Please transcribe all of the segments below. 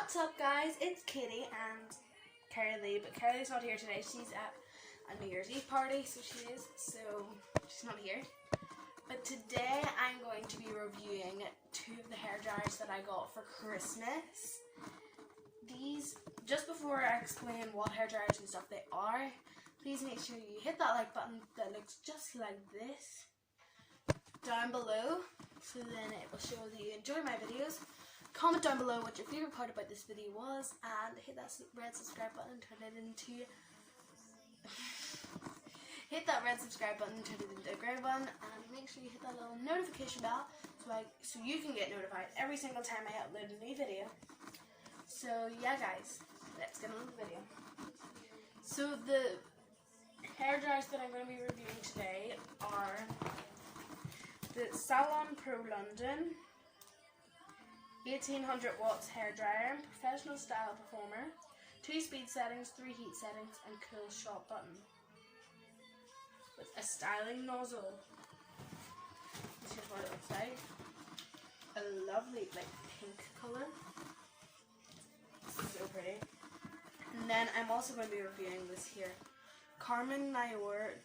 What's up, guys? It's Kitty and Kerrylee, but Kerrylee's not here today. She's at a New Year's Eve party, so she's not here. But today I'm going to be reviewing two of the hair dryers that I got for Christmas. These, just before I explain what hair dryers and stuff they are, please make sure you hit that like button that looks just like this down below, so then it will show that you enjoy my videos. Comment down below what your favourite part about this video was, and hit that red subscribe button and turn it into a grey button, and make sure you hit that little notification bell so you can get notified every single time I upload a new video. So yeah, guys, let's get on with the video. So the hair dryers that I'm going to be reviewing today are the Salon Pro London 1800 watts hair dryer, professional style performer, 2 speed settings, 3 heat settings, and cool shot button with a styling nozzle. This is what it looks like. A lovely pink color. So pretty. And then I'm also going to be reviewing this here Carmen Nayor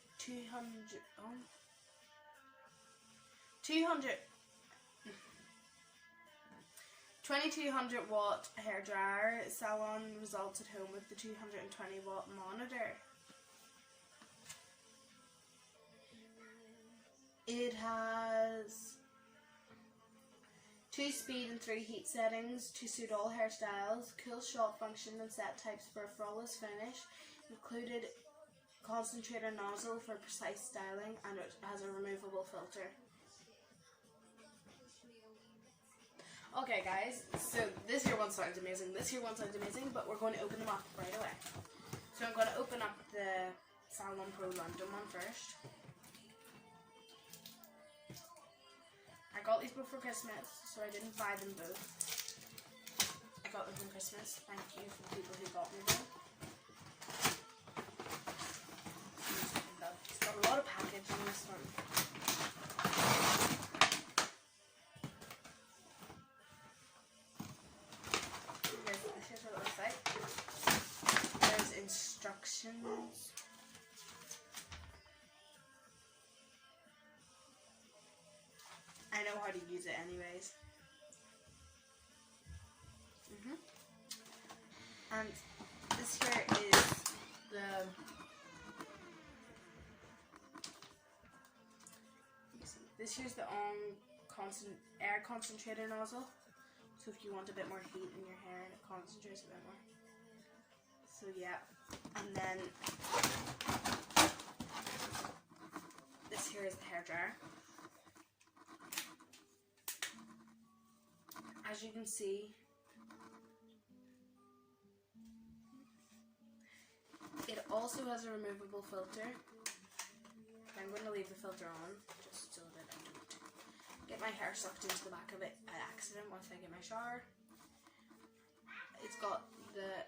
2200 watt hair dryer. Salon results at home with the 220 watt monitor. It has 2 speed and 3 heat settings to suit all hairstyles, cool shot function and set types for a flawless finish, included concentrator nozzle for precise styling, and it has a removable filter. Okay guys, so this here one sounds amazing, but we're going to open them up right away. So I'm going to open up the Salon Pro London one first. I got these both for Christmas, so I didn't buy them both. I got them for Christmas. Thank you for the people who got me them. It's got a lot of packaging in this one. Here's what it looks like. There's instructions. I know how to use it anyways. And this here is the air concentrator nozzle. So if you want a bit more heat in your hair, it concentrates a bit more. So yeah, and then this here is the hair dryer. As you can see, it also has a removable filter. I'm going to leave the filter on just so that I don't get my hair sucked into the back of it by accident once I get my shower. It's got the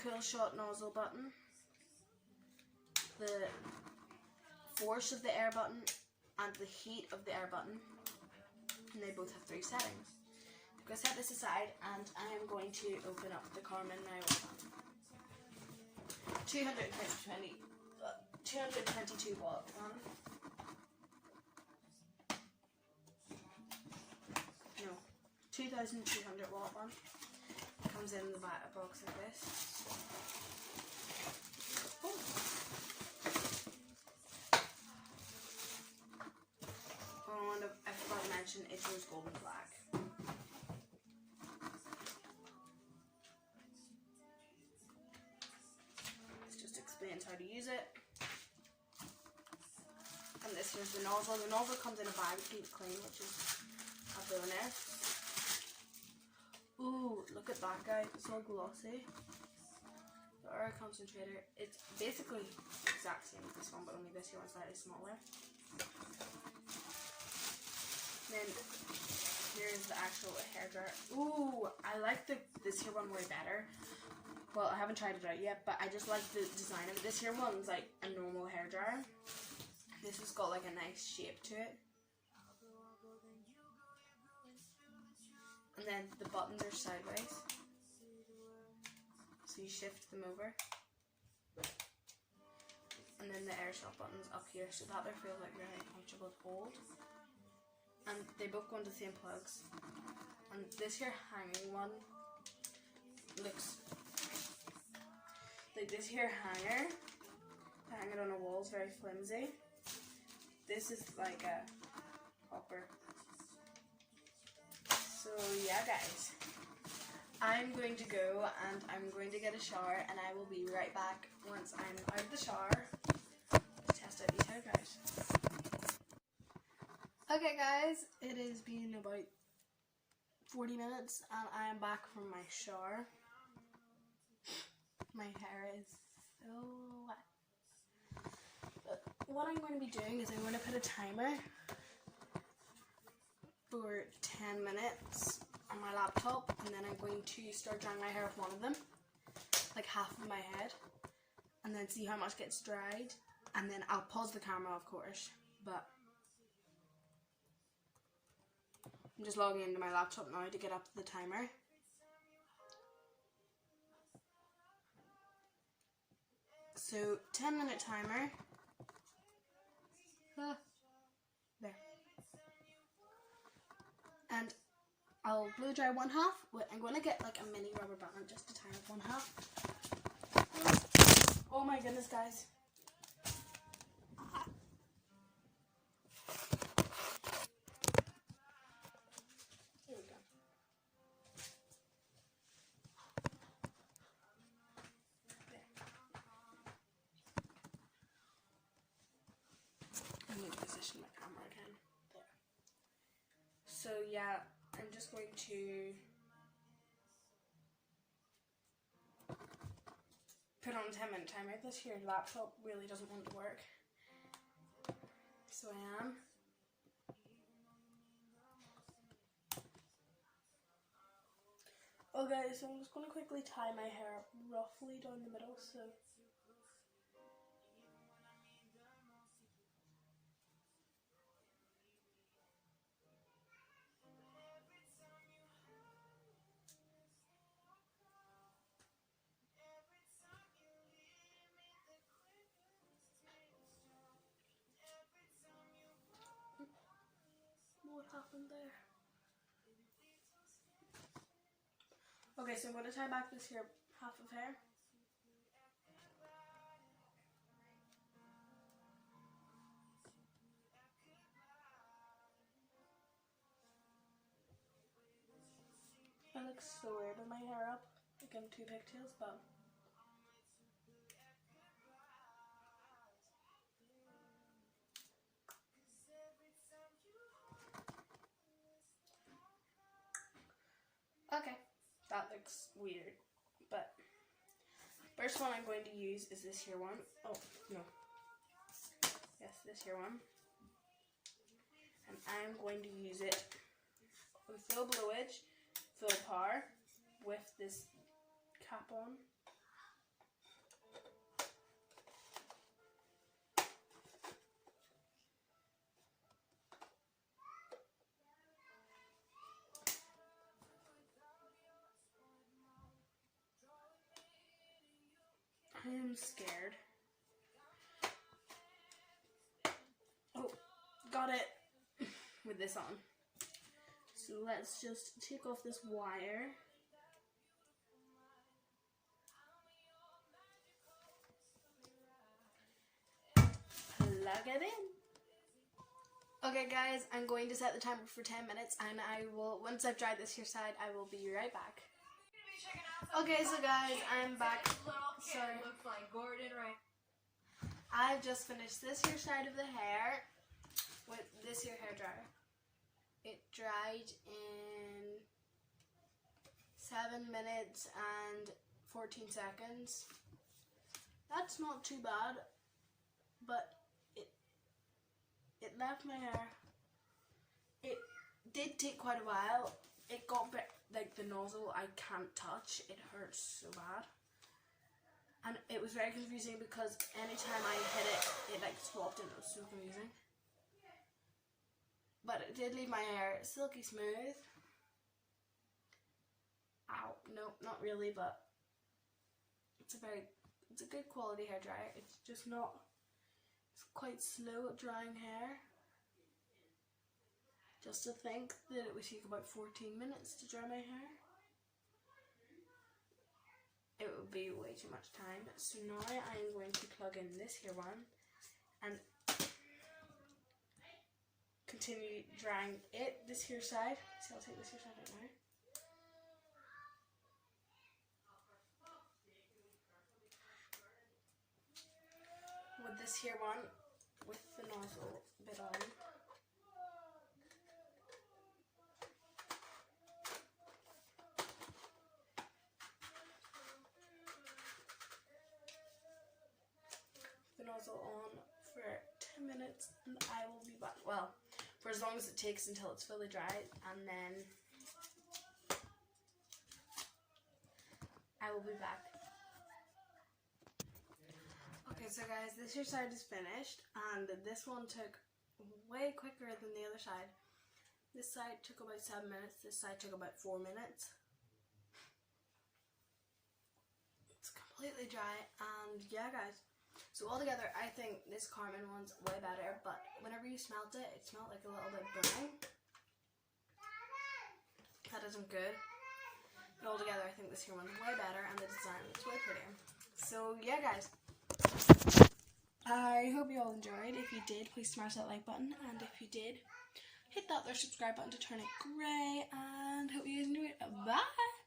cool shot nozzle button, the force of the air button, and the heat of the air button. And they both have 3 settings. I'm going to set this aside, and I am going to open up the Carmen Nayor 222 watt one. No, 2200 watt one. It comes in the box like this. Oh, and I forgot to mention it's rose gold and black. This just explains how to use it. And this here's the nozzle. The nozzle comes in a bag to keep it clean, which is a bonus. Ooh, look at that, guys. It's all glossy. The air concentrator, it's basically the exact same as this one, but only this here one's slightly smaller. Then here's the actual hair dryer. Ooh, I like this here one way better. Well, I haven't tried it out yet, but I just like the design of it. This here one's like a normal hair dryer. This has got like a nice shape to it. And then then the buttons are sideways, so you shift them over, and then the air stop button's up here, so that they feel like really comfortable to hold. And they both go into the same plugs. And this here hanging one looks like this here hanger to hang it on a wall is very flimsy. This is like a hopper. So yeah guys, I'm going to go and I'm going to get a shower, and I will be right back once I'm out of the shower to test out these hair dryers. Okay guys, it has been about 40 minutes and I am back from my shower. My hair is so wet. But what I'm going to be doing is I'm going to put a timer for 10 minutes on my laptop, and then I'm going to start drying my hair with one of them, like half of my head, and then see how much gets dried, and then I'll pause the camera of course, but I'm just logging into my laptop now to get up to the timer. So 10-minute timer. There. And I'll blow dry one half. I'm going to get like a mini rubber band just to tie up one half. Oh my goodness guys. Here we go. There. I'm going to position my camera again. There. So yeah, I'm just going to put on a 10-minute timer. This here laptop really doesn't want to work, so I am. Okay, so I'm just going to quickly tie my hair up roughly down the middle, so what happened there? Okay, so I'm going to tie back this here half of hair. It looks so weird with my hair up, like I'm two pigtails, but okay, that looks weird, but first one I'm going to use is this here one. Oh, no. Yes, this here one. And I'm going to use it with full blowage, full power, with this cap on. I am scared. Oh, got it with this on. So let's just take off this wire. Plug it in. Okay guys, I'm going to set the timer for 10 minutes and I will, once I've dried this here side, I will be right back. Okay, so guys, I'm back. Sorry. Looks like Gordon, right? I've just finished this here side of the hair with this here hair dryer. It dried in 7 minutes and 14 seconds. That's not too bad, but it left my hair. It did take quite a while. It got like the nozzle I can't touch. It hurts so bad. And it was very confusing because anytime I hit it, it like swapped and it was so confusing. But it did leave my hair silky smooth. no, not really, but it's a good quality hair dryer. It's just not, it's quite slow at drying hair. Just to think that it would take about 14 minutes to dry my hair, it would be way too much time. So now I'm going to plug in this here one and continue drying this here side. So I'll take this here side out now. With this here one, with the nozzle bit on. The nozzle on for 10 minutes and I will be back. Well, for as long as it takes until it's fully dried, and then I will be back. Okay, so guys, this here side is finished, and this one took way quicker than the other side. This side took about 7 minutes, this side took about 4 minutes. It's completely dry, and yeah guys. So altogether, I think this Carmen one's way better, but whenever you smelt it, it smelled like a little bit burning. That isn't good. But altogether, I think this here one's way better, and the design looks way prettier. So yeah guys, I hope you all enjoyed. If you did, please smash that like button, and if you did, hit that there subscribe button to turn it grey, and hope you guys enjoyed it. Bye!